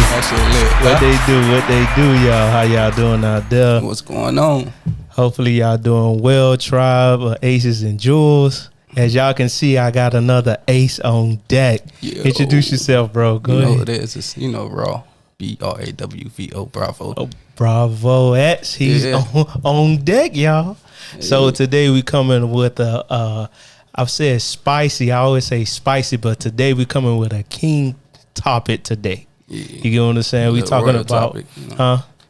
What they do, y'all? How y'all doing out there? What's going on? Hopefully y'all doing well, tribe, aces and jewels. As y'all can see, I got another ace on deck. Yo. Introduce yourself, bro. Go ahead. You know what it is. It's, Raw. BrawVo, BrawVo. Oh, BrawVo X. He's on deck, y'all. Yeah. So today we coming with I've said spicy. I always say spicy, but today we coming with a king topic today. Yeah. You get what I'm saying? We talking about topic,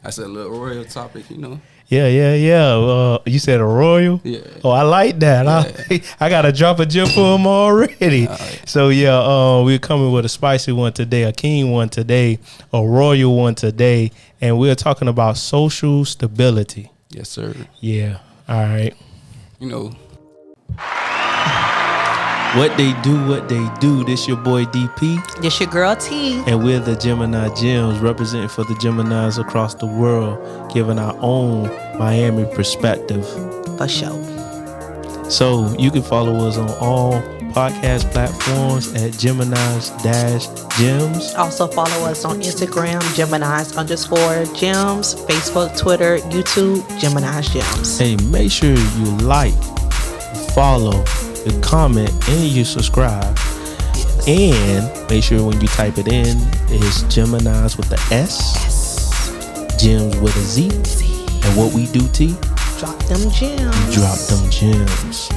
I said a little royal topic, Yeah. You said a royal? Yeah. Oh, I like that. Yeah. I got to drop a gem for him already. Right. So, we're coming with a spicy one today, a king one today, a royal one today, and we're talking about social stability. Yes, sir. Yeah. All right. What they do. This your boy DP. This your girl T. And we're the Geminis Gemz, representing for the Geminis across the world, giving our own Miami perspective. For sure. So you can follow us on all podcast platforms at Geminis Gemz. Also follow us on Instagram, Geminis_Gems, Facebook, Twitter, YouTube, Geminis Gemz. Hey, make sure you like, follow, you comment, and you subscribe. Yes. And make sure when you type it in, it's Geminis with the S, Gems with a Z. And what we do, T? Drop them gems. Drop them gems.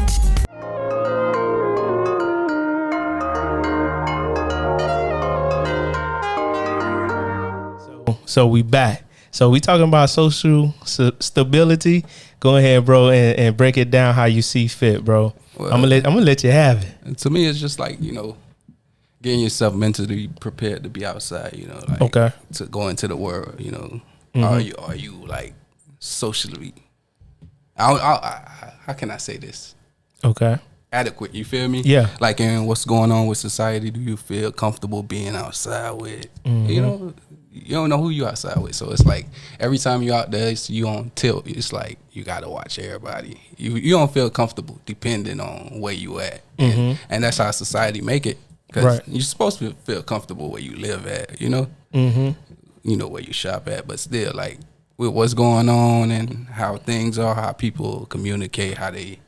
So we back. So we talking about social stability. Go ahead, bro, and break it down how you see fit, bro. Well, I'm gonna let you have it. To me, it's just like getting yourself mentally prepared to be outside. Okay, to go into the world. Mm-hmm. Are you like socially? How can I say this? Okay. Adequate, you feel me? Yeah. Like in what's going on with society, do you feel comfortable being outside with? Mm-hmm. You don't know who you outside with, so it's like every time you out there, you on tilt. It's like you gotta watch everybody. You don't feel comfortable depending on where you at, and that's how society make it. Because you're supposed to feel comfortable where you live at, Mm-hmm. You know where you shop at, but still, like with what's going on and how things are, how people communicate, how they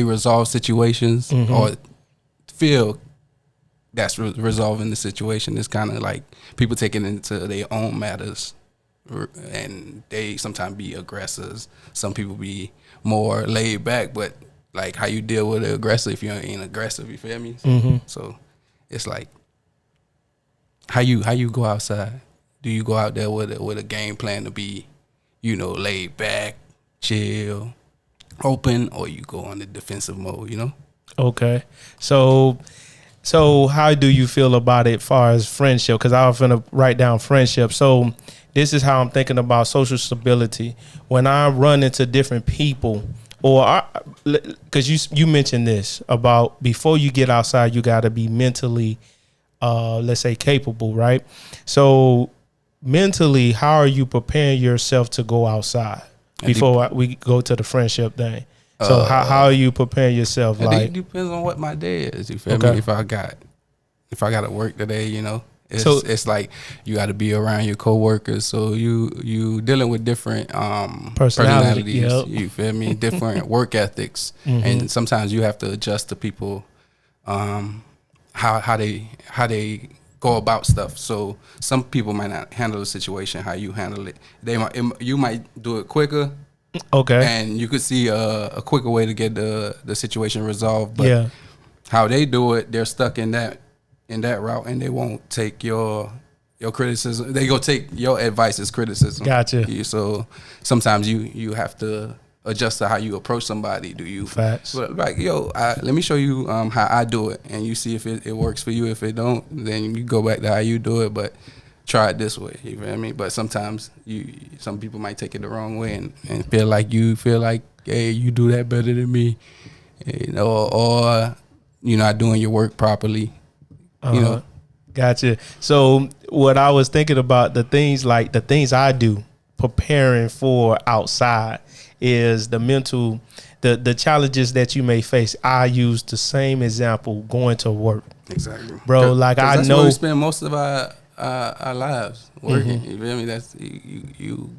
resolve situations or feel that's resolving the situation. Is kind of like people taking it into their own matters, and they sometimes be aggressors. Some people be more laid back, but like how you deal with the aggressor if you ain't aggressive, you feel me? So it's like how you go outside. Do you go out there with a game plan to be, laid back, chill, open, or you go on the defensive mode, Okay. So how do you feel about it as far as friendship? Because I was going to write down friendship. So this is how I'm thinking about social stability. When I run into different people, because you mentioned this about before you get outside, you got to be mentally, let's say, capable, right? So mentally, how are you preparing yourself to go outside before we go to the friendship thing? So how are you preparing yourself? It depends on what my day is. You feel me? If I got to work today, it's like you got to be around your coworkers. So you dealing with different personalities. Yep. You feel me? Different work ethics, and sometimes you have to adjust to people, how they go about stuff. So some people might not handle the situation how you handle it. You might do it quicker. Okay. And you could see a quicker way to get the situation resolved. But how they do it, they're stuck in that route, and they won't take your criticism. They go take your advice as criticism. Gotcha. So sometimes you have to adjust to how you approach somebody. Do you facts? Like, let me show you how I do it, and you see if it works for you. If it don't, then you go back to how you do it. But try it this way, you feel me? But sometimes some people might take it the wrong way and feel like hey, you do that better than me, or you're not doing your work properly, Gotcha. So what I was thinking about, the things I do preparing for outside is the mental, the challenges that you may face. I use the same example going to work. Exactly, bro. Like I that's know where we spend most of our lives working. You feel me? That's you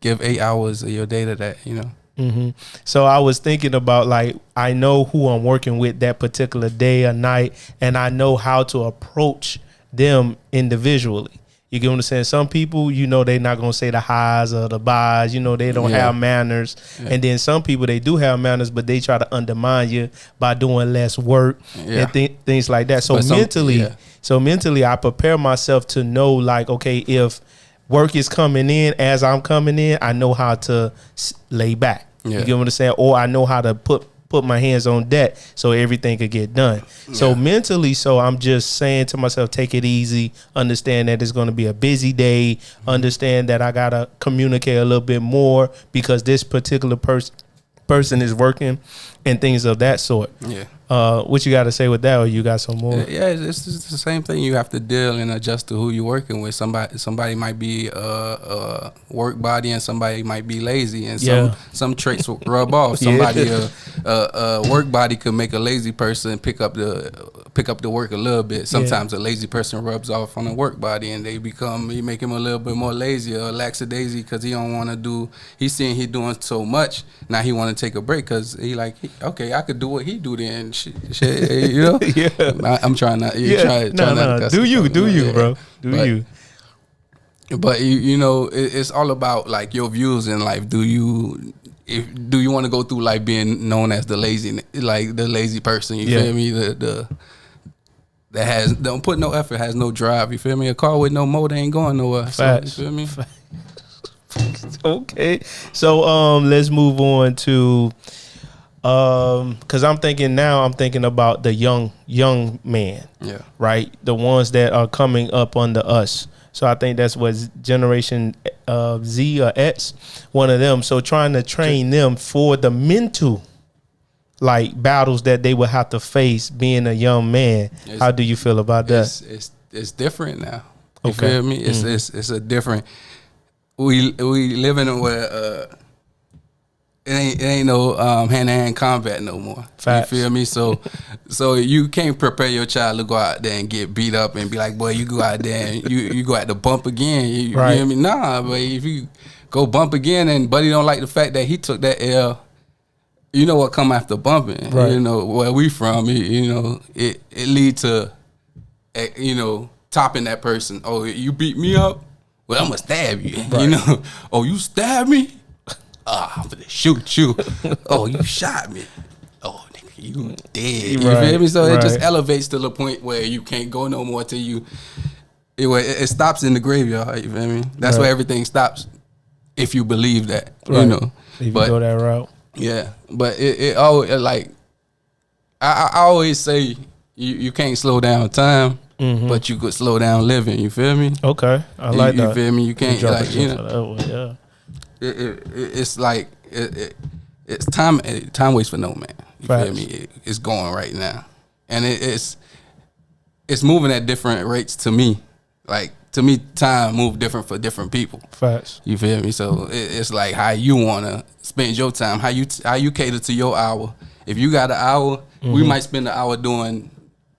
give 8 hours of your day to that. You know. So I was thinking about, like, I know who I'm working with that particular day or night, and I know how to approach them individually. You get what I'm saying? Some people, you know, they're not gonna say the highs or the buys. You know, they don't have manners. And then some people, they do have manners, but they try to undermine you by doing less work and things like that. So mentally, I prepare myself to know, like, okay, if work is coming in as I'm coming in, I know how to lay back. You get what I'm saying? Or I know how to put my hands on deck so everything could get done. So mentally, so I'm just saying to myself, take it easy, understand that it's going to be a busy day, understand that I got to communicate a little bit more because this particular person is working and things of that sort. What you got to say with that, or you got some more? Yeah, it's just the same thing. You have to deal and adjust to who you're working with. Somebody might be a work body, and somebody might be lazy, and some traits will rub off. Somebody a work body could make a lazy person pick up the work a little bit. Sometimes a lazy person rubs off on a work body, and you make him a little bit more lazy or lackadaisy because he don't want to do. He's seeing he doing so much now. He want to take a break because okay, I could do what he do then. Shit, you know. I'm trying not. Try not to do you, bro? Do you? But you know, it's all about like your views in life. Do you want to go through like being known as the lazy person? You feel me? The that don't put no effort, has no drive. You feel me? A car with no motor ain't going nowhere. Facts. So, you feel me? Okay, so let's move on to. Because I'm thinking about the young man, right? The ones that are coming up under us. So I think that's what Generation Z or X, one of them. So trying to train them for the mental, like, battles that they will have to face being a young man. How do you feel about that? It's different now. You feel me? It's a different. We living where. It ain't no hand-to-hand combat no more. Facts. You feel me? So you can't prepare your child to go out there and get beat up and be like, boy, you go out there and you go out to bump again. You hear me? Nah, but if you go bump again and buddy don't like the fact that he took that L, you know what come after bumping. Right. You know, where we from, it lead to, topping that person. Oh, you beat me up? Well, I'm going to stab you. Right. You know? Oh, you stab me? I'm gonna shoot you. Oh, you shot me. Oh, nigga, you dead. You feel me? So it just elevates to the point where you can't go no more till you. It stops in the graveyard. You feel me? That's where everything stops. If you believe that, you know. If you go that route. Yeah, but it always like I always say you can't slow down time, but you could slow down living. You feel me? Okay, I like that. You feel me? You can't it's like it's time waits for no man. You feel me? It's going right now, and it's moving at different rates to me. Like to me, time move different for different people. Facts. You feel me? So it's like how you wanna spend your time, how you cater to your hour. If you got an hour, we might spend an hour doing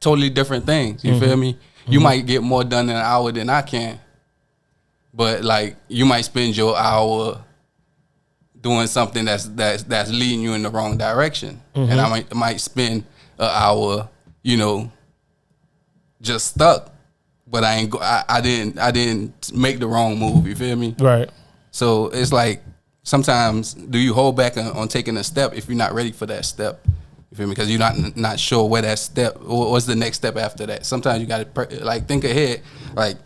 totally different things. You feel me? You might get more done in an hour than I can. But like you might spend your hour doing something that's leading you in the wrong direction, and I might spend an hour, just stuck. But I didn't make the wrong move. You feel me? Right. So it's like sometimes do you hold back on taking a step if you're not ready for that step? You feel me? Because you're not sure where that step or what's the next step after that. Sometimes you got to like think ahead, like.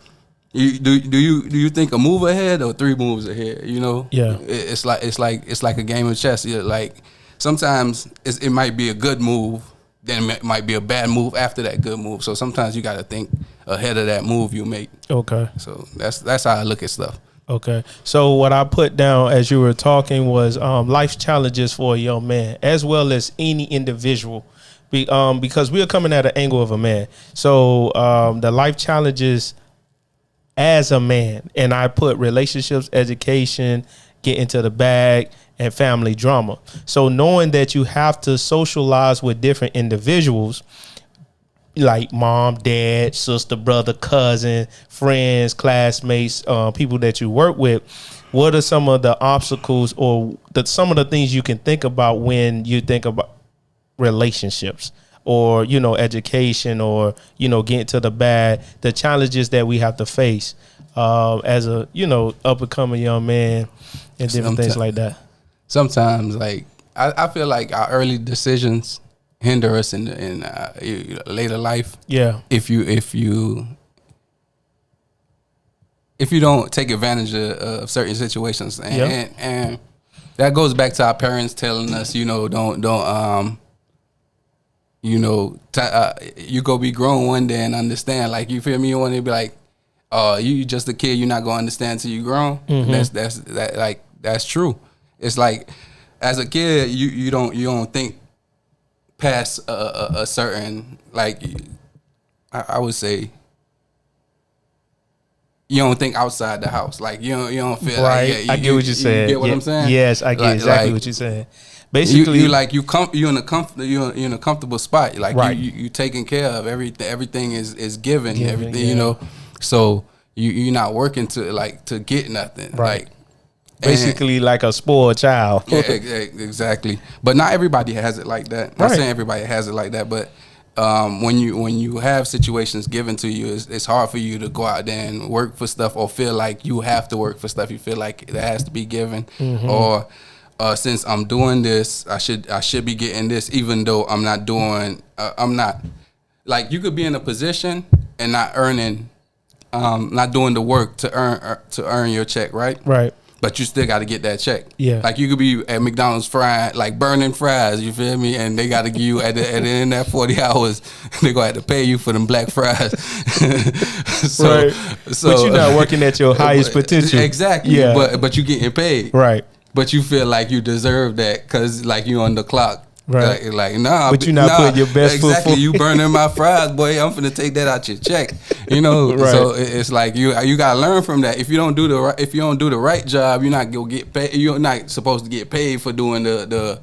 Do you think a move ahead or 3 moves ahead? You know, it's like a game of chess. Like sometimes it might be a good move, then it might be a bad move after that good move. So sometimes you got to think ahead of that move you make. Okay. So that's how I look at stuff. Okay. So what I put down as you were talking was life challenges for a young man as well as any individual. Because we are coming at an angle of a man. So the life challenges as a man, and I put relationships, education, get into the bag, and family drama. So knowing that you have to socialize with different individuals, like mom, dad, sister, brother, cousin, friends, classmates, people that you work with, what are some of the obstacles or some of the things you can think about when you think about relationships or, education or, getting to the challenges that we have to face as a, up and coming young man and different things like that? Sometimes, like, I feel like our early decisions hinder us in later life. Yeah. If you don't take advantage of certain situations, and that goes back to our parents telling us, don't you go be grown one day and understand. Like, you feel me? You want to be like, you just a kid. You're not gonna understand till you grown. Mm-hmm. That's true. It's like, as a kid, you don't think past a certain, like, I would say, you don't think outside the house. Like, you don't feel right. like, I get what you're saying. You get what I'm saying? Yes, I get exactly what you're saying. Basically, you're in a comfortable spot. Like, right. you taken care of. Everything is given. Everything, So you're not working to get nothing. Right. Like, basically, like a spoiled child. Yeah, exactly. But not everybody has it like that. I'm not saying everybody has it like that, but when you have situations given to you, it's hard for you to go out there and work for stuff or feel like you have to work for stuff. You feel like it has to be given, or since I'm doing this, I should be getting this, even though I'm not doing. I'm not, like, you could be in a position and not earning, not doing the work to earn your check, right? Right. But you still got to get that check. Yeah. Like, you could be at McDonald's frying, like, burning fries, you feel me? And they got to give you, at the end of that 40 hours, they're going to have to pay you for them black fries. Right. But you're not working at your highest potential. Exactly. Yeah. But you getting paid. Right. But you feel like you deserve that because, like, you on the clock. Right. Like, nah. But you're not putting your best foot forward. You burning my fries, boy. I'm finna take that out your check. Right. So it's like you gotta learn from that. If you don't do the right job, you're not gonna get paid. You're not supposed to get paid for doing the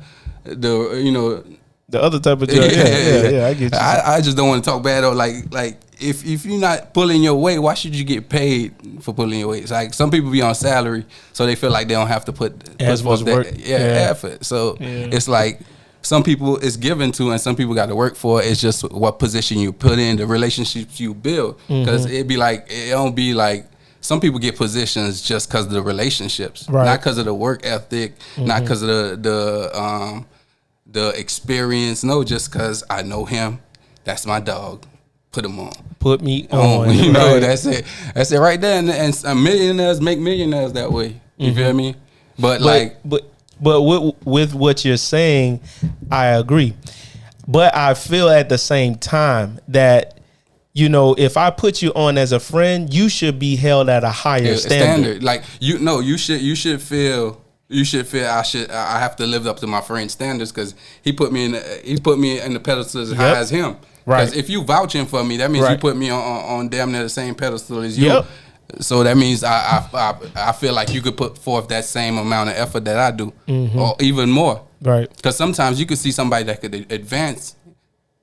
other type of job. Yeah. I get you. I just don't want to talk bad or like if you're not pulling your weight, why should you get paid for pulling your weight? It's like, some people be on salary, so they feel like they don't have to put as much work. Effort. So it's like, some people it's given to, and some people got to work for it. It's just what position you put in, the relationships you build. Because it don't be like, some people get positions just because of the relationships, not because of the work ethic, not because of the experience. No, just because I know him. That's my dog. Put him on. Put me on. That's it. That's it right there. And millionaires make millionaires that way. You feel me? But with what you're saying, I agree. But I feel at the same time that, if I put you on as a friend, you should be held at a higher standard. Like, you should feel I have to live up to my friend's standards because he put me in the pedestal as high as him. Right. Because if you vouching for me, that means you put me on damn near the same pedestal as you. Yep. So that means I feel like you could put forth that same amount of effort that I do, or even more. Right. Because sometimes you could see somebody that could advance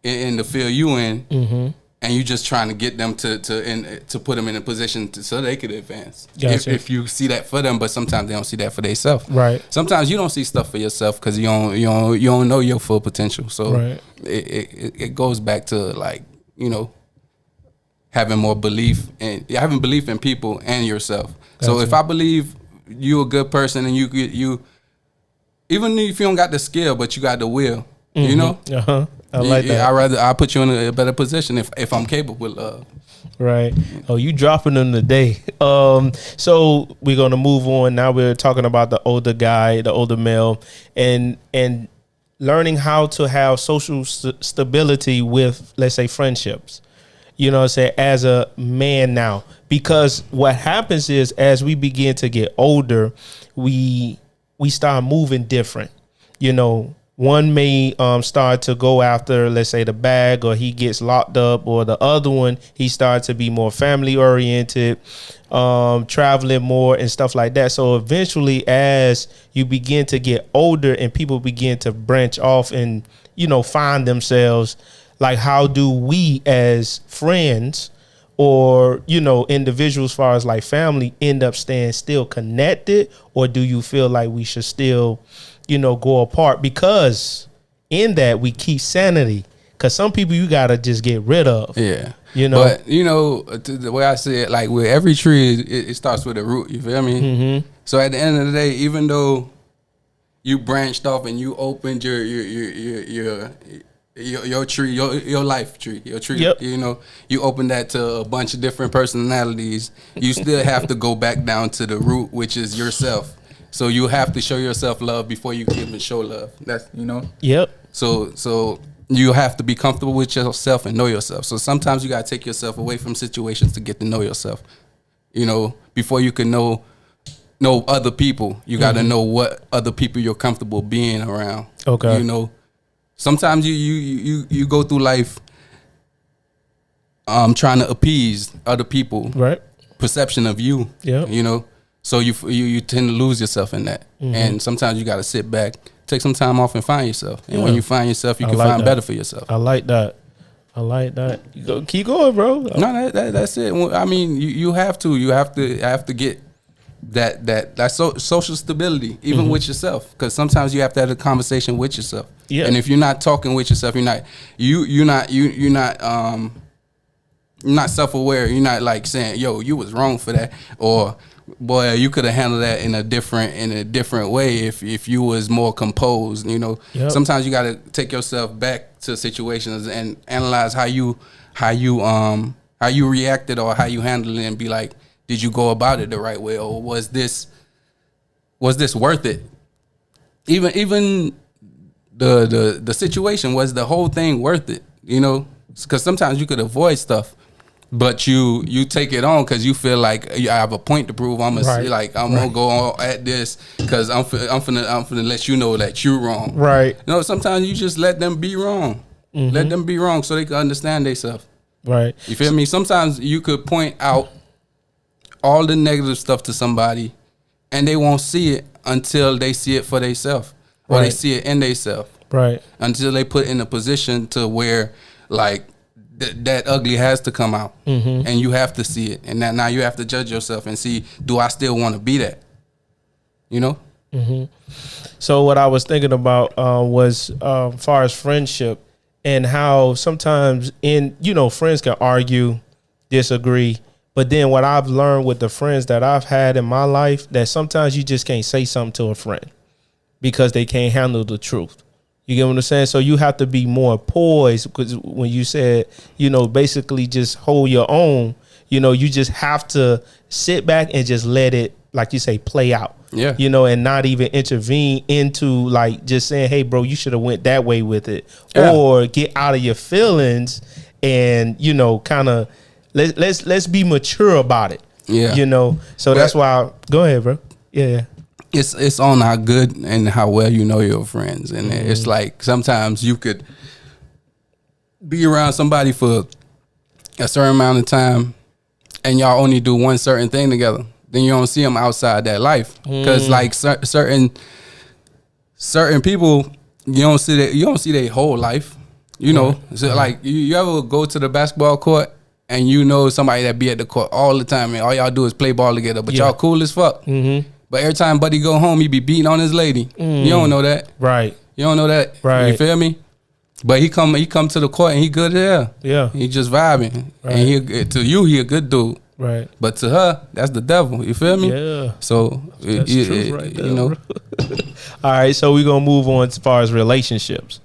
in the field you in, and you just trying to get them to put them in a position so they could advance. Gotcha. If you see that for them, but sometimes they don't see that for themselves. Right. Sometimes you don't see stuff for yourself because you don't know your full potential. So it goes back to, like, having more belief and having belief in people and yourself. Gotcha. So if I believe you a good person and you even if you don't got the skill but you got the will, I like that. I put you in a better position if I'm capable of. Right. Oh, you dropping them today. So we're gonna move on. Now we're talking about the older guy, the older male, and learning how to have social stability with, let's say, friendships. As a man now, because what happens is as we begin to get older, we start moving different. One may start to go after, let's say, the bag, or he gets locked up, or the other one, he starts to be more family oriented, traveling more and stuff like that. So eventually, as you begin to get older and people begin to branch off and, find themselves, Like, how do we as friends or, you know, individuals as far as like family end up staying still connected? Or do you feel like we should still, you know, go apart? Because in that we keep sanity. Because some people you got to just get rid of. Yeah. You know? But, you know, the way I say it, like with every tree, it starts with a root. You feel me? Mm-hmm. So at the end of the day, even though you branched off and you opened your tree, your life tree, your tree, yep. you know, you open that to a bunch of different personalities. You still have to go back down to the root, which is yourself. So you have to show yourself love before you can even show love. That's, you know. Yep. So you have to be comfortable with yourself and know yourself. So sometimes you gotta take yourself away from situations to get to know yourself. You know, before you can know other people, you gotta know what other people you're comfortable being around. Okay. You know. Sometimes you go through life trying to appease other people, right? Perception of you, yeah. You know, so you tend to lose yourself in that, and sometimes you got to sit back, take some time off, and find yourself. And when you find yourself, you can like find that. better for yourself. I like that. Keep going, bro. No, that's it. I mean, you have to get that social stability, even with yourself, because sometimes you have to have a conversation with yourself. Yeah. And if you're not talking with yourself, you're not self-aware. You're not like saying, "Yo, you was wrong for that," or "Boy, you could have handled that in a different way if you was more composed." You know, sometimes you got to take yourself back to situations and analyze how you reacted or how you handled it, and be like, did you go about it the right way, or was this worth it? Even the situation, was the whole thing worth it? You know, because sometimes you could avoid stuff, but you take it on because you feel like I have a point to prove. I'm gonna go on at this because I'm finna let you know that you're wrong. Right. You know, sometimes you just let them be wrong. Let them be wrong so they can understand themselves. Right. You feel me? Sometimes you could point out all the negative stuff to somebody, and they won't see it until they see it for themselves, or they see it in themselves. Right. Until they put in a position to where, like, that ugly has to come out, and you have to see it, and now you have to judge yourself and see, do I still want to be that? You know. So what I was thinking about was as far as friendship, and how sometimes friends can argue, disagree. But then what I've learned with the friends that I've had in my life, that sometimes you just can't say something to a friend because they can't handle the truth. You get what I'm saying? So you have to be more poised, because when you said, basically just hold your own, you just have to sit back and just let it, like you say, play out. Yeah. And not even intervene into like just saying, hey, bro, you should have went that way with it. Yeah. Or get out of your feelings and, kind of let's be mature about it. Yeah. So that's why go ahead, bro. Yeah. It's on how good and how well you know your friends. And it's like sometimes you could be around somebody for a certain amount of time and y'all only do one certain thing together. Then you don't see them outside that life. Because like certain people, you don't see their whole life. So like you ever go to the basketball court and somebody that be at the court all the time, and all y'all do is play ball together, but y'all cool as fuck. But every time buddy go home, he be beating on his lady. You don't know that. Right. You don't know that. Right. You feel me? But he come to the court and he good there. Yeah. He just vibing. Right. And to you, he a good dude. Right. But to her, that's the devil. You feel me? Yeah. So, that's truth right there, All right. So we're going to move on as far as relationships.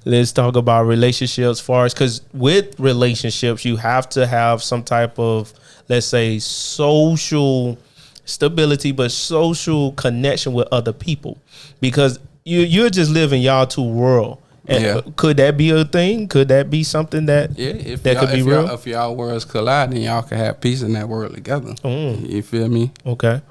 Let's talk about relationships because with relationships, you have to have some type of, let's say, social stability, but social connection with other people, because you're just living y'all two world. And could that be a thing? Could that be something that could be real? If y'all worlds collide, then y'all can have peace in that world together. You feel me? Okay.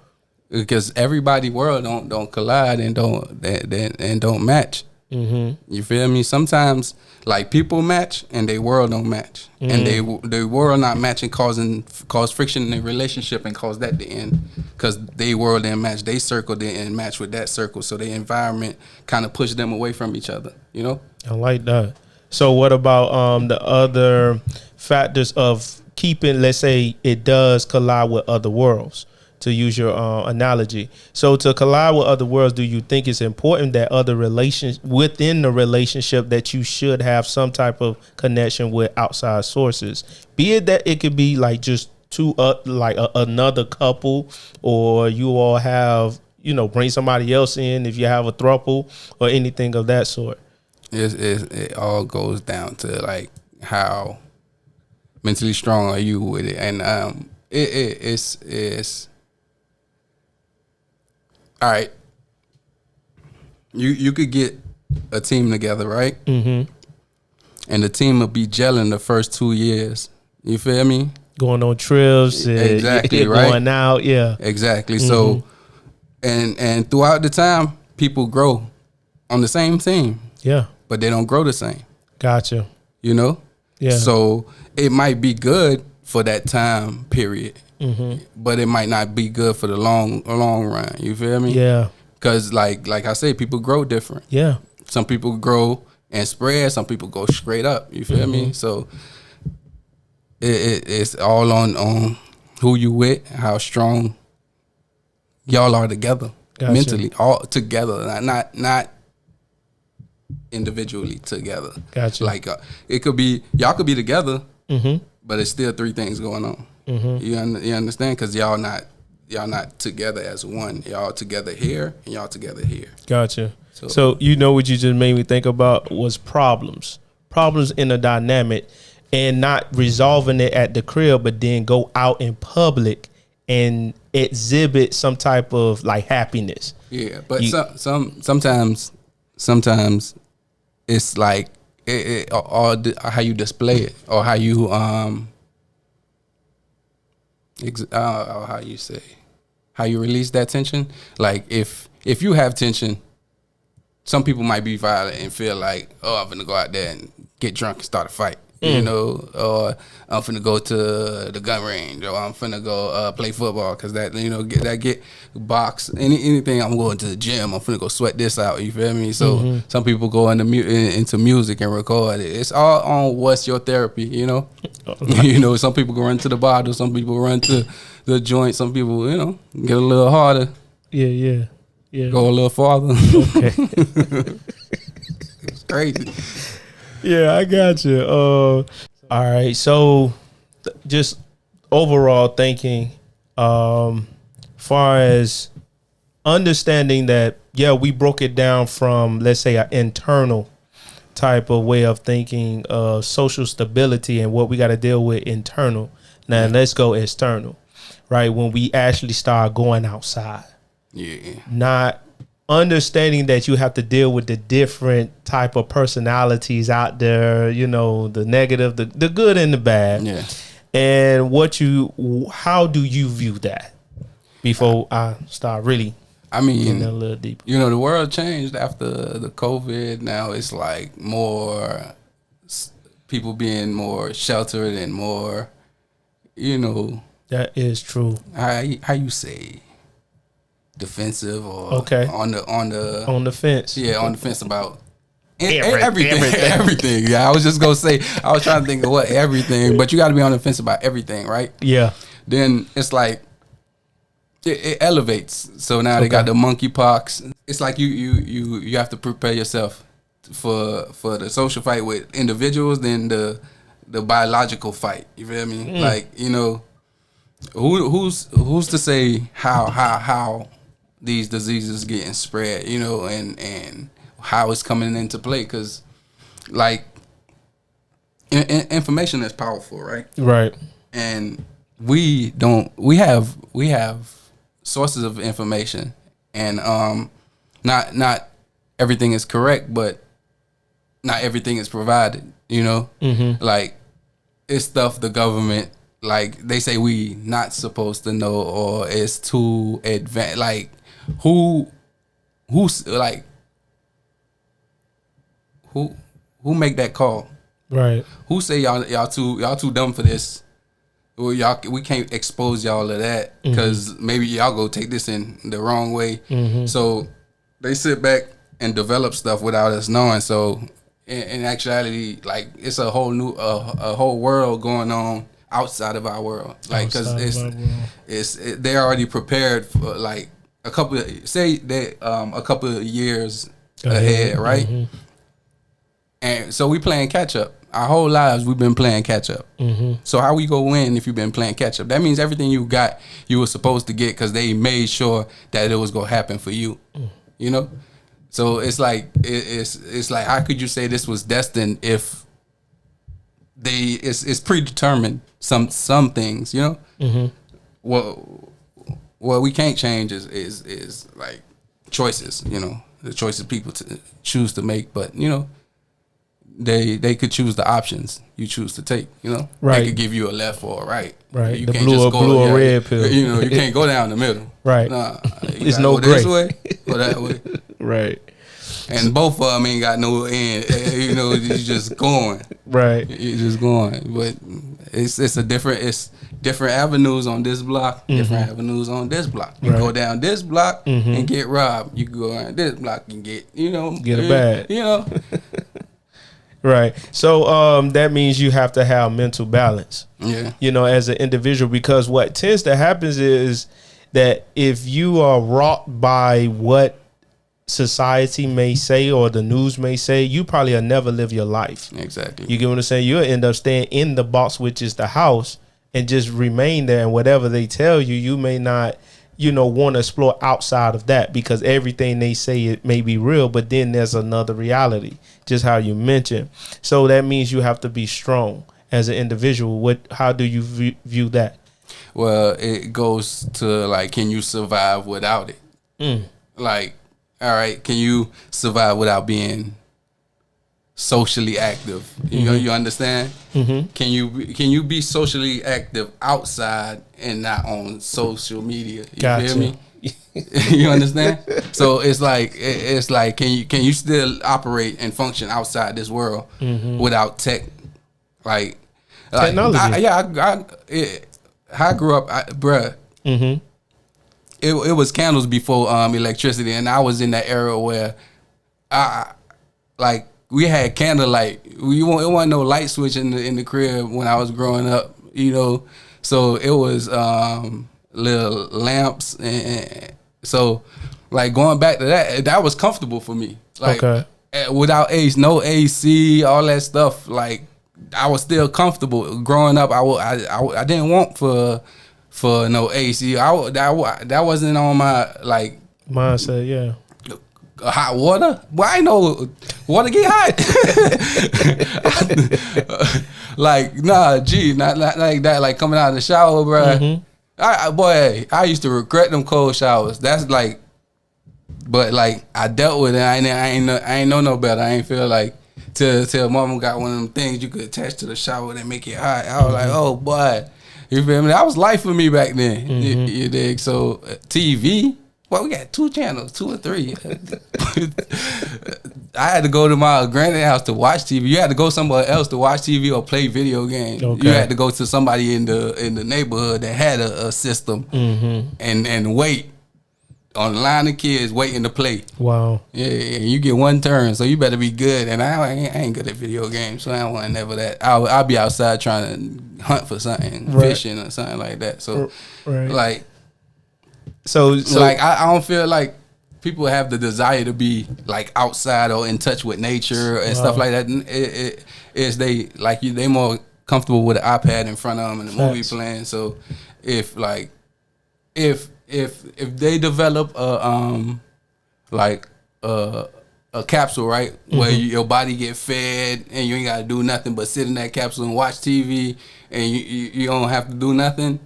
Because everybody world don't collide and don't match. You feel me? Sometimes like people match and they world don't match, and they world not matching cause friction in the relationship and cause that to end because they world didn't match, they circle didn't match with that circle, so the environment kind of pushed them away from each other. I like that. So what about the other factors of keeping, let's say it does collide with other worlds, to use your analogy. So to collide with other worlds, do you think it's important that other relations within the relationship that you should have some type of connection with outside sources? Be it that it could be like just two another couple, or you all have, bring somebody else in if you have a throuple or anything of that sort. It all goes down to like how mentally strong are you with it, and it's all right. You could get a team together, right? Mm-hmm. And the team will be gelling the first 2 years. You feel me? Going on trips, exactly, right? Going out, yeah, exactly. Mm-hmm. So, and throughout the time, people grow on the same team. Yeah. But they don't grow the same. Gotcha. Yeah. So it might be good for that time period, but it might not be good for the long run. You feel me? Yeah. Because like I say, people grow different. Yeah. Some people grow and spread. Some people go straight up. You feel me? So it's all on who you with, how strong y'all are together, mentally, all together, not individually together. Gotcha. Like it could be y'all could be together, but it's still three things going on. You understand? Because y'all not together as one. Y'all together here and y'all together here. Gotcha. So what you just made me think about was problems in a dynamic, and not resolving it at the crib, but then go out in public and exhibit some type of like happiness. Yeah, but sometimes it's like or how you display it, or how you how you say, how you release that tension. Like if you have tension, some people might be violent and feel like, oh, I'm gonna go out there and get drunk and start a fight. Or I'm finna go to the gun range, or I'm finna go play football, because that get box, anything. I'm going to the gym, I'm finna go sweat this out. You feel me? So some people go into music and record it. It's all on what's your therapy. Some people go run to the bottle, some people run to the joint, some people get a little harder. Yeah. Go a little farther. Okay. It's crazy. Yeah, I got you. All right. So just overall thinking, far as understanding that, we broke it down from, let's say, an internal type of way of thinking of social stability and what we got to deal with internal. Now let's go external, right? When we actually start going outside. Yeah. Not understanding that you have to deal with the different type of personalities out there, the negative, the good and the bad. Yeah. And how do you view that before I start really getting a little deeper? The world changed after the COVID. Now it's like more people being more sheltered and more, That is true. How you say, defensive, or on the fence. Yeah, on the fence about everything. Yeah, I was just gonna say, I was trying to think of what everything, but you got to be on the fence about everything, right? Yeah. Then it's like it elevates. So now they got the monkeypox. It's like you have to prepare yourself for the social fight with individuals, then the biological fight. You feel me? Like who's to say how these diseases getting spread, and how it's coming into play, because like information is powerful, right? Right. And we have sources of information, and not everything is correct, but not everything is provided, like it's stuff the government, like they say we not supposed to know, or it's too advanced. Like who's like who make that call? Right. Who say y'all too dumb for this? Well, we can't expose y'all to that, because maybe y'all go take this in the wrong way. So they sit back and develop stuff without us knowing. So in actuality, like it's a whole new a whole world going on outside of our world, like because they're already prepared for like a couple of years ahead, right? Mm-hmm. And so we playing catch up. Our whole lives we've been playing catch up. Mm-hmm. So how we go win if you've been playing catch up? That means everything you got, you were supposed to get because they made sure that it was gonna happen for you. You know, so it's like it's like how could you say this was destined if it's predetermined some things, you know? Mm-hmm. What we can't change is like choices, you know, the choices people choose to make, but you know. They could choose the options you choose to take, you know. Right. They could give you a left or a right. Right. You the can't blue just or blue or red pill. You know, you can't go down the middle. Right. Nah, there's no gray. This way or that way. Right. And both of them ain't got no end. You know, you're just going. Right. You're just going. But it's different avenues on this block, different avenues on this block. You go down this block and get robbed. You go down this block and get a bag. You know. Right. So that means you have to have mental balance. Yeah. You know, as an individual, because what tends to happen is that if you are wrought by what society may say or the news may say, you probably will never live your life. Exactly. You get what I'm saying? You'll end up staying in the box, which is the house, and just remain there. And whatever they tell you, you may not, want to explore outside of that because everything they say it may be real, but then there's another reality, just how you mentioned. So that means you have to be strong as an individual. How do you view that? Well, it goes to like, can you survive without it? Like, all right, can you survive without being socially active? You understand? Mm-hmm. Can you be socially active outside and not on social media? You feel me? You understand? So it's like can you still operate and function outside this world without tech? Like technology. I grew up, bruh. Mm-hmm. It was candles before electricity, and I was in that era where we had candlelight. It wasn't no light switch in the crib when I was growing up, So it was little lamps, and so like going back to that was comfortable for me. Like without no AC, all that stuff. Like I was still comfortable growing up. I didn't want for no AC. That wasn't on my like mindset. Yeah. Hot water? Well, I know water get hot. Like, nah, not like that. Like coming out of the shower, bro. I used to regret them cold showers. That's like, but like I dealt with it. I ain't know no better. I ain't feel like till mama got one of them things you could attach to the shower that make it hot. I was like, oh boy, you feel me? That was life for me back then. You dig? So TV. Well, we got 2 channels, 2 or 3. I had to go to my granddad's house to watch TV. You had to go somewhere else to watch TV or play video games. Okay. You had to go to somebody in the neighborhood that had a system and wait on the line of kids waiting to play. Wow. Yeah, you get one turn, so you better be good. And I ain't good at video games, so I don't want never that. I'll be outside trying to hunt for something, fishing or something like that. So, like... So like I don't feel like people have the desire to be like outside or in touch with nature and stuff like that. They more comfortable with an iPad in front of them and the movie playing. So if they develop a capsule, right, where your body get fed and you ain't got to do nothing but sit in that capsule and watch TV and you don't have to do nothing.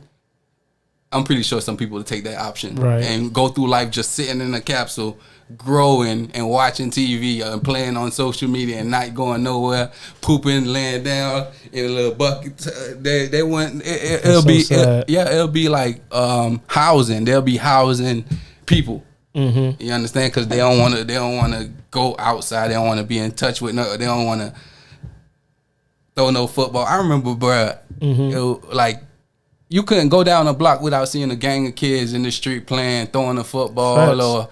I'm pretty sure some people would take that option and go through life just sitting in a capsule, growing and watching TV and playing on social media and not going nowhere, pooping, laying down in a little bucket. They wouldn't. It'll be like housing. They'll be housing people. You understand? Because they don't want to go outside. They don't want to be in touch with no. They don't want to throw no football. I remember, bruh, you couldn't go down a block without seeing a gang of kids in the street playing, throwing a football or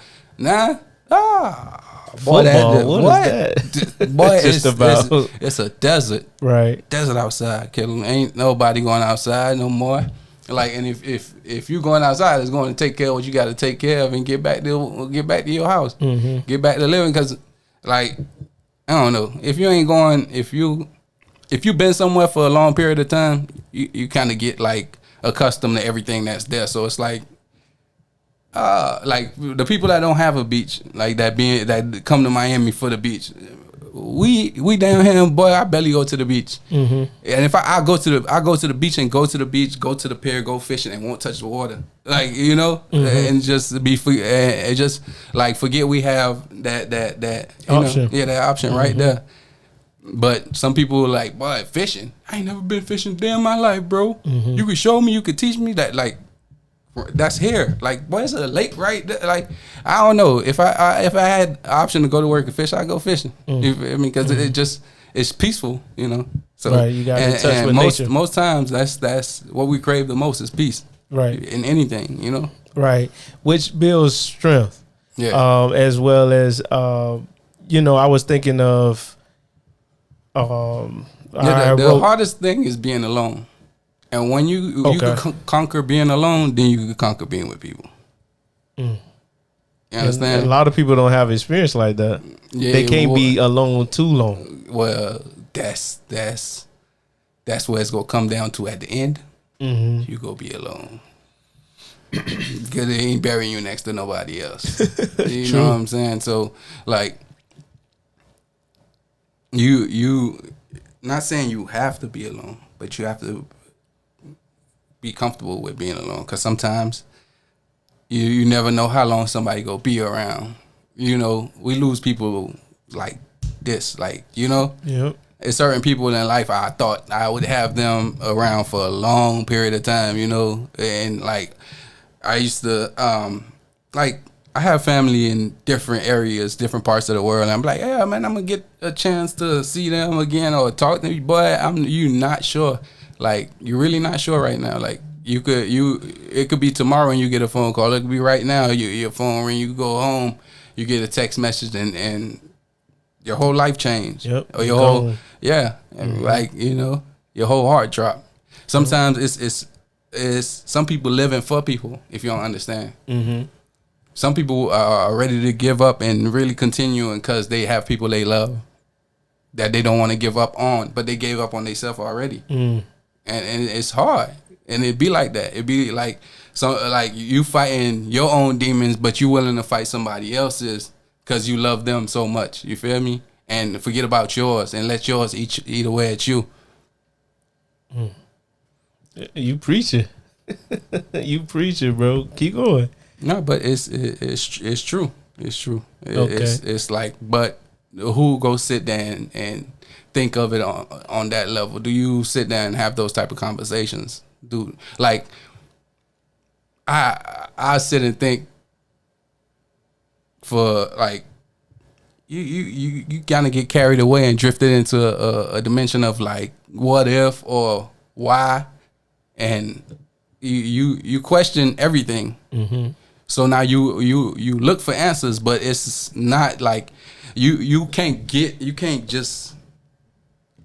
Boy, Football, what is that? Boy, Just about. it's a desert. Right. Desert outside, killer. Ain't nobody going outside no more. Like, and if you going outside, it's going to take care of what you got to take care of and get back to your house, get back to living. Because, like, I don't know, if you ain't going, if you been somewhere for a long period of time, you kind of get like accustomed to everything that's there. So it's like the people that don't have a beach, like that come to Miami for the beach. We down here, boy. I barely go to the beach, and if I go to the beach and go to the pier, go fishing, and won't touch the water, like and just and just like forget we have that option. That option right there. But some people are like, boy, fishing. I ain't never been fishing a day in my life, bro. You could show me, you could teach me that, like. That's here. Like, boy, it's a lake right there. Like, I don't know. If I had the option to go to work and fish, I'd go fishing. You feel me? Because it's peaceful, So right, you got to touch with nature. Most times that's what we crave the most is peace. Right. In anything, Right. Which builds strength. Yeah. As well as I was thinking of the hardest thing is being alone. And when you can conquer being alone, then you can conquer being with people. You understand? And a lot of people don't have experience like that. Yeah, they can't be alone too long. Well, that's where it's gonna come down to at the end. You go be alone because they ain't burying you next to nobody else. You know what I'm saying? So like, you not saying you have to be alone, but you have to be comfortable with being alone, because sometimes you never know how long somebody gonna be around. We lose people like this, like Yep. It's certain people in life I thought I would have them around for a long period of time, and like I used to like I have family in different areas, different parts of the world, and I'm like, yeah, man, I'm gonna get a chance to see them again or talk to me, but you not sure. Like, you're really not sure right now. Like, it could be tomorrow and you get a phone call. It could be right now. Your phone ring. You go home, you get a text message, and your whole life changed. Yep. Or your whole like your whole heart dropped. Sometimes it's some people living for people. If you don't understand, some people are ready to give up and really continue because they have people they love that they don't want to give up on, but they gave up on themselves already. And it's hard, and it'd be like that. It'd be like you fighting your own demons, but you willing to fight somebody else's because you love them so much. You feel me? And forget about yours and let yours eat away at you. You preaching, you preaching, bro. Keep going. No, but it's true. It's true. Okay. It's like, but who go sit there and think of it on that level? Do you sit there and have those type of conversations? Like I sit and think for like you kind of get carried away and drifted into a dimension of like what if or why, and you question everything. So now you look for answers, but it's not like you can't just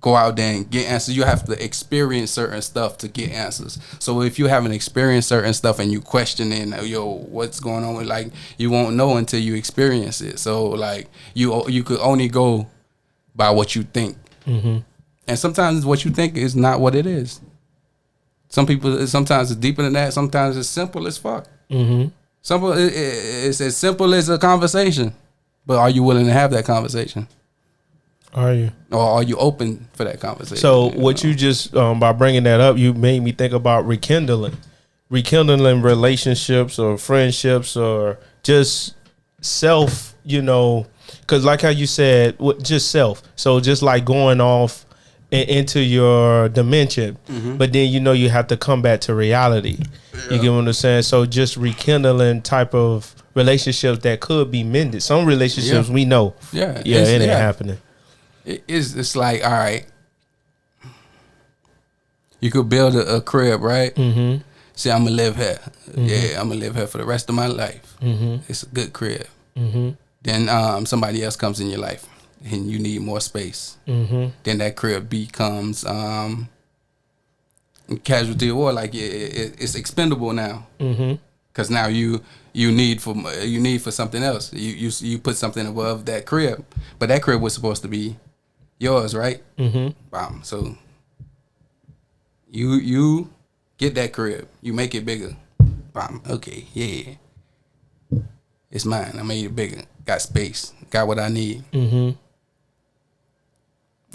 go out there and get answers. You have to experience certain stuff to get answers. So if you haven't experienced certain stuff and you questioning, what's going on with, like, you won't know until you experience it. So like you could only go by what you think, and sometimes what you think is not what it is. Sometimes it's deeper than that. Sometimes it's simple as fuck. It's as simple as a conversation, but are you willing to have that conversation? Are you? Or are you open for that conversation? So what you just by bringing that up, you made me think about rekindling relationships or friendships or just self. Because like how you said, just self. So just like going off into your dimension, but then you have to come back to reality. You get what I'm saying? So just rekindling type of relationships that could be mended. Some relationships we know, it ain't happening. It's like, all right, you could build a crib, right? Say, I'm gonna live here. Yeah, I'm gonna live here for the rest of my life. It's a good crib. Then somebody else comes in your life and you need more space. Then that crib becomes casualty of war. Like it's expendable now. Because now you need for something else. You put something above that crib, but that crib was supposed to be yours, right? So you get that crib, you make it bigger. Okay, yeah, it's mine. I made it bigger. Got space. Got what I need.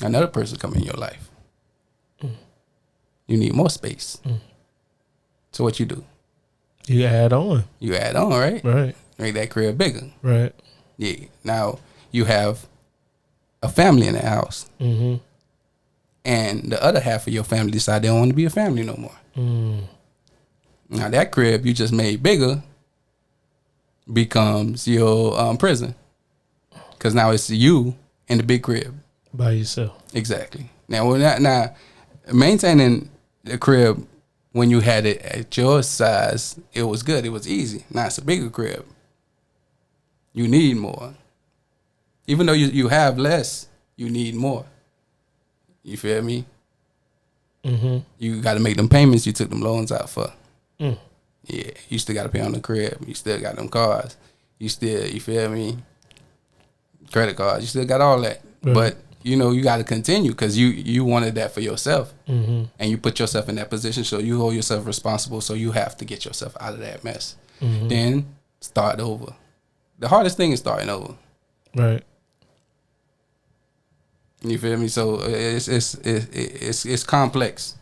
Another person come in your life. You need more space. So what you do? You add on. You add on, right? Right. Make that crib bigger. Right. Yeah. Now you have a family in the house. And the other half of your family decide they don't want to be a family no more. Now that crib you just made bigger becomes your prison. Because now it's you in the big crib. By yourself. Exactly. Now maintaining the crib when you had it at your size, it was good. It was easy. Now it's a bigger crib. You need more. Even though you have less, you need more. You feel me? You got to make them payments you took them loans out for. Yeah, you still got to pay on the crib. You still got them cars. You feel me? Credit cards. You still got all that. Right. But you got to continue because you wanted that for yourself. And you put yourself in that position, so you hold yourself responsible, so you have to get yourself out of that mess. Then start over. The hardest thing is starting over. Right. You feel me? So it's complex,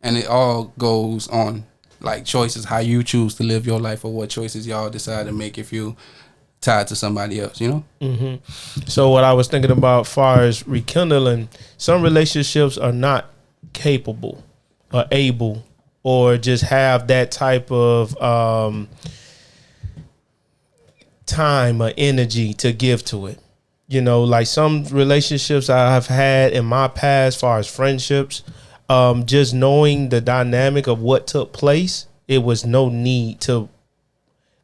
and it all goes on like choices, how you choose to live your life, or what choices y'all decide to make if you tied to somebody else, So what I was thinking about far as rekindling, some relationships are not capable or able or just have that type of time or energy to give to it. Like some relationships I have had in my past, far as friendships, just knowing the dynamic of what took place, it was no need to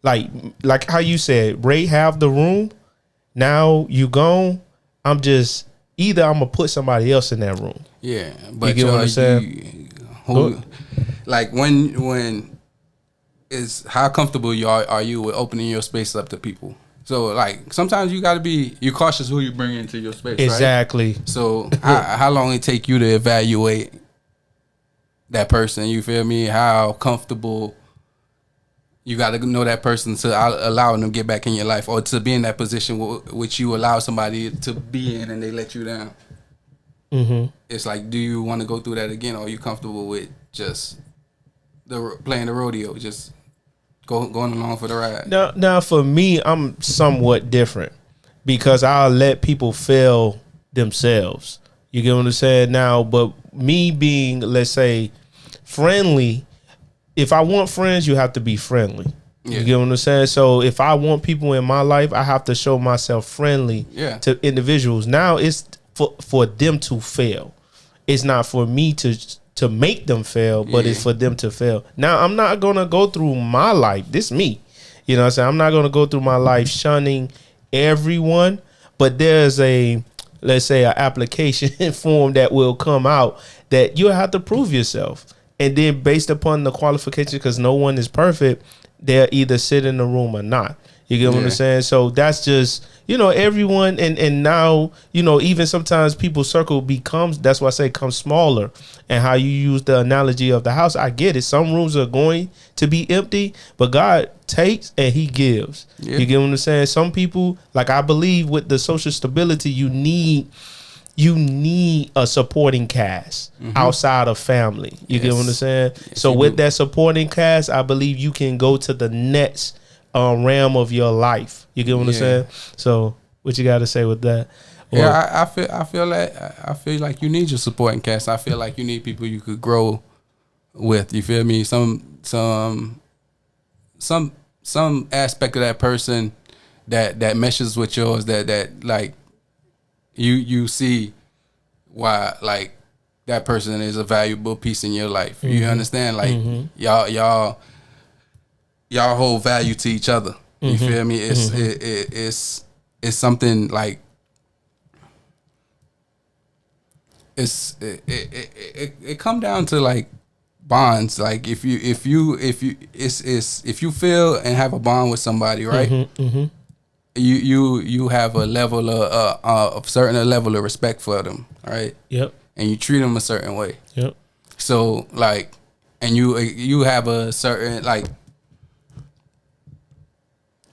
like how you said, Ray have the room. Now you gone. I'm gonna put somebody else in that room. Yeah, but you get what I'm saying? Like when is how comfortable are you with opening your space up to people? So like sometimes you gotta you cautious who you bring into your space. Exactly. Right? So how long it take you to evaluate that person? You feel me? How comfortable you got to know that person to allow them to get back in your life, or to be in that position which you allow somebody to be in and they let you down. It's like, do you want to go through that again, or are you comfortable with just playing the rodeo, just going along for the ride? Now for me, I'm somewhat different because I'll let people fail themselves. You get what I'm saying? Now, but me being, let's say, friendly, if I want friends, you have to be friendly. You get what I'm saying? So if I want people in my life, I have to show myself friendly to individuals. Now it's for them to fail. It's not for me to make them fail, but it's for them to fail. Now I'm not gonna go through my life. This me. You know what I'm saying? I'm not gonna go through my life shunning everyone, but there's let's say an application form that will come out that you'll have to prove yourself. And then based upon the qualifications, because no one is perfect, they'll either sit in the room or not. You get what I'm saying? So that's just, everyone. And now, even sometimes people's circle that's why I say come smaller. And how you use the analogy of the house, I get it. Some rooms are going to be empty, but God takes and he gives. You get what I'm saying? Some people, like I believe with the social stability, you need a supporting cast outside of family. You get what I'm saying? Yes, so with that supporting cast, I believe you can go to the next realm of your life. You get what I'm saying? So what you got to say with that? I feel like you need your supporting cast. I feel like you need people you could grow with. You feel me? Some aspect of that person that meshes with yours that like you see why like that person is a valuable piece in your life. You understand? Like y'all hold value to each other. You feel me? It's it's something like it come down to like bonds. Like if you feel and have a bond with somebody, right? You have a level of certain level of respect for them, right? Yep. And you treat them a certain way. Yep. So like, and you have a certain like,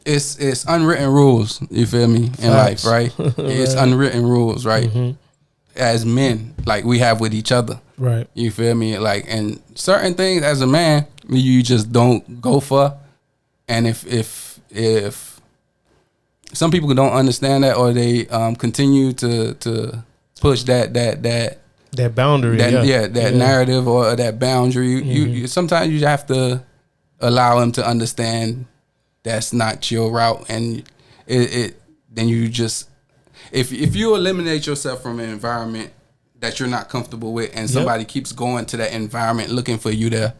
it's unwritten rules. You feel me? In life, right? It's unwritten rules, right? As men, like we have with each other, right? You feel me? Like, and certain things as a man, you just don't go for. And if some people don't understand that, or they continue to push that boundary, that narrative or that boundary, you sometimes you have to allow them to understand that's not your route, and then you just. If you eliminate yourself from an environment that you're not comfortable with, and somebody keeps going to that environment looking for you there,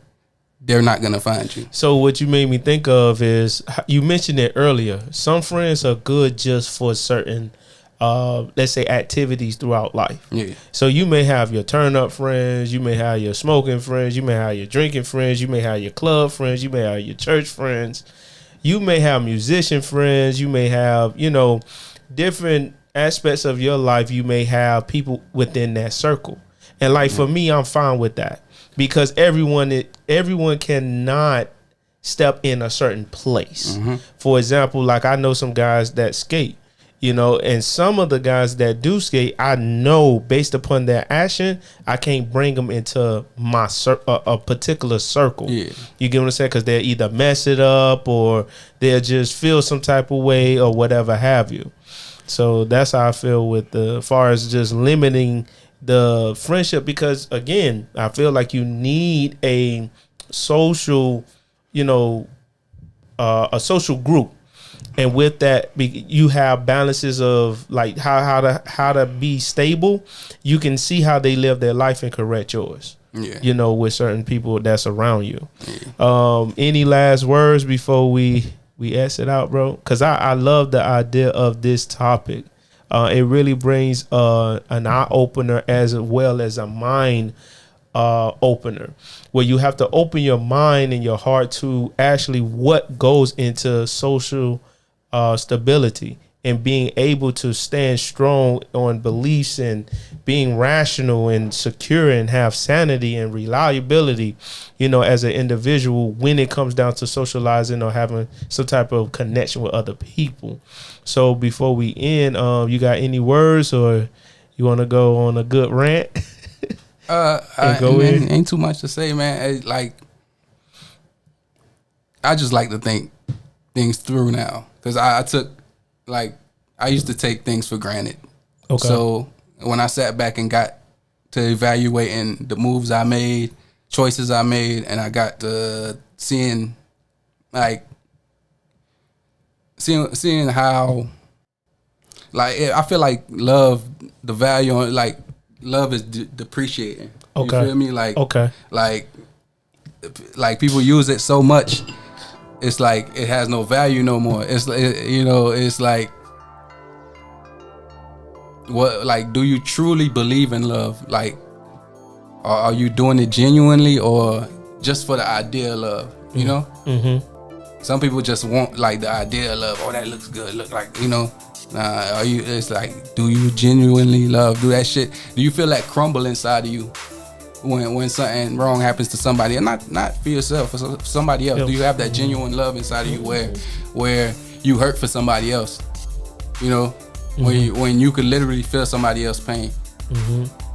they're not gonna find you. So what you made me think of is, you mentioned it earlier, some friends are good just for certain let's say activities throughout life. Yeah. So you may have your turn up friends, you may have your smoking friends, you may have your drinking friends, you may have your club friends, you may have your church friends, you may have musician friends, you may have, different aspects of your life. You may have people within that circle, and like for me, I'm fine with that, because everyone cannot step in a certain place. For example, like I know some guys that skate, and some of the guys that do skate, I know based upon their action, I can't bring them into my a particular circle. Yeah. You get what I'm saying? Because they'll either mess it up, or they'll just feel some type of way, or whatever have you. So that's how I feel with as far as just limiting the friendship, because again, I feel like you need a social, a social group, and with that, you have balances of like how to be stable. You can see how they live their life and correct yours. Yeah. With certain people that's around you. Yeah. Any last words before we exit out, bro? Because I love the idea of this topic. It really brings an eye opener as well as a mind opener, where you have to open your mind and your heart to actually what goes into social stability, and being able to stand strong on beliefs, and being rational and secure, and have sanity and reliability, as an individual when it comes down to socializing or having some type of connection with other people. So before we end, you got any words, or you want to go on a good rant? Ain't too much to say, man. I just like to think things through now, because I used to take things for granted. Okay. So when I sat back and got to evaluating the moves I made, choices I made, and I got to seeing how, I feel like love, the value on love is depreciating. Okay. You feel me? Like people use it so much, it's like it has no value no more. It's it's like, what, do you truly believe in love? Like, are you doing it genuinely, or just for the idea of love? Some people just want the idea of love. Oh, that looks good. Look like, it's like, do you genuinely love? Do that shit? Do you feel that crumble inside of you when something wrong happens to somebody, and not for yourself, for somebody else? Yep. Do you have that genuine love inside of you where you hurt for somebody else? When you could literally feel somebody else's pain.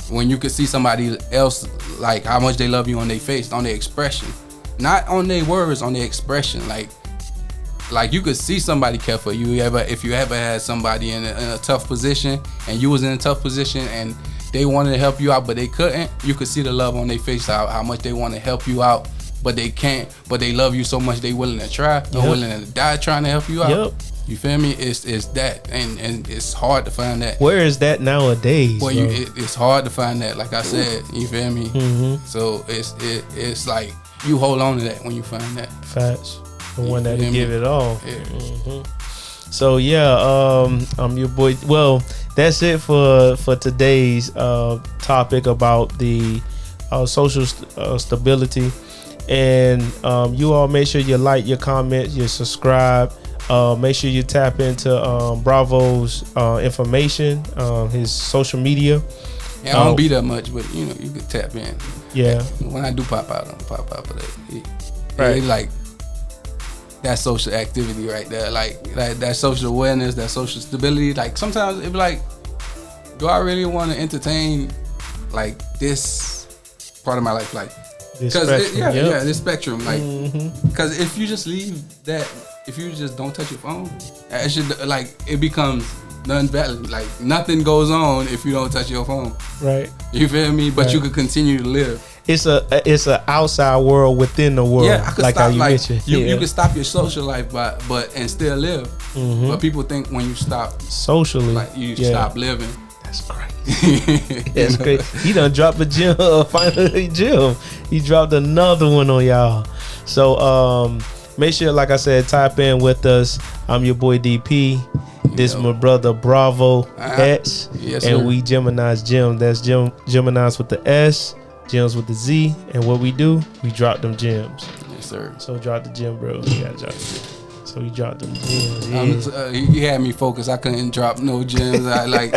When you could see somebody else, like how much they love you on their face, on their expression, not on their words, on their expression. Like you could see somebody care for you. If you ever had somebody in a tough position, and you was in a tough position, and they wanted to help you out but they couldn't, you could see the love on their face, how much they want to help you out but they can't, but they love you so much they willing to try, or willing to die trying to help you out. Yep. You feel me? It's that, and it's hard to find that. Where is that nowadays? Well, it's hard to find that. Like I said, you feel me? So it's like you hold on to that when you find that. Facts. The one that give it all. Yeah. So yeah, I'm your boy. Well, that's it for today's topic about the social stability. And you all make sure you like, you comment, you subscribe. Make sure you tap into BrawVo's information, his social media. Yeah, I don't be that much, but you can tap in. Yeah. When I do pop out, I'm pop out for that. Right. It's like that social activity right there, like that social awareness, that social stability. Like sometimes it be like, do I really want to entertain like this part of my life, like because this spectrum, like because if you just leave that, if you just don't touch your phone, it should like it becomes non-balance. Like nothing goes on if you don't touch your phone. Right. You feel me? But you could continue to live. It's a outside world within the world. Yeah, I could like stop, how you mentioned. You can stop your social life, but and still live. But people think when you stop socially, like you stop living. That's crazy. That's crazy. He done dropped a gem. Finally, gem. He dropped another one on y'all. So make sure, like I said, tap in with us. I'm your boy DP. This my brother BrawVo X. Yes, and sir. we Geminis Gemz. That's Geminis with the S, Gems with the Z. And what we do, we drop them gems. Yes, sir. So drop the gem, bro. You gotta drop the gem. So he dropped them gems. Yeah. He had me focused. I couldn't drop no gems. I like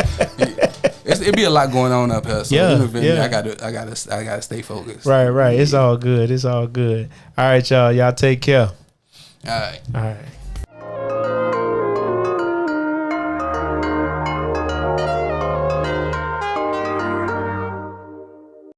it'd be a lot going on up here. So I gotta stay focused. Right. It's all good. All right, y'all. Y'all take care. All right. All right.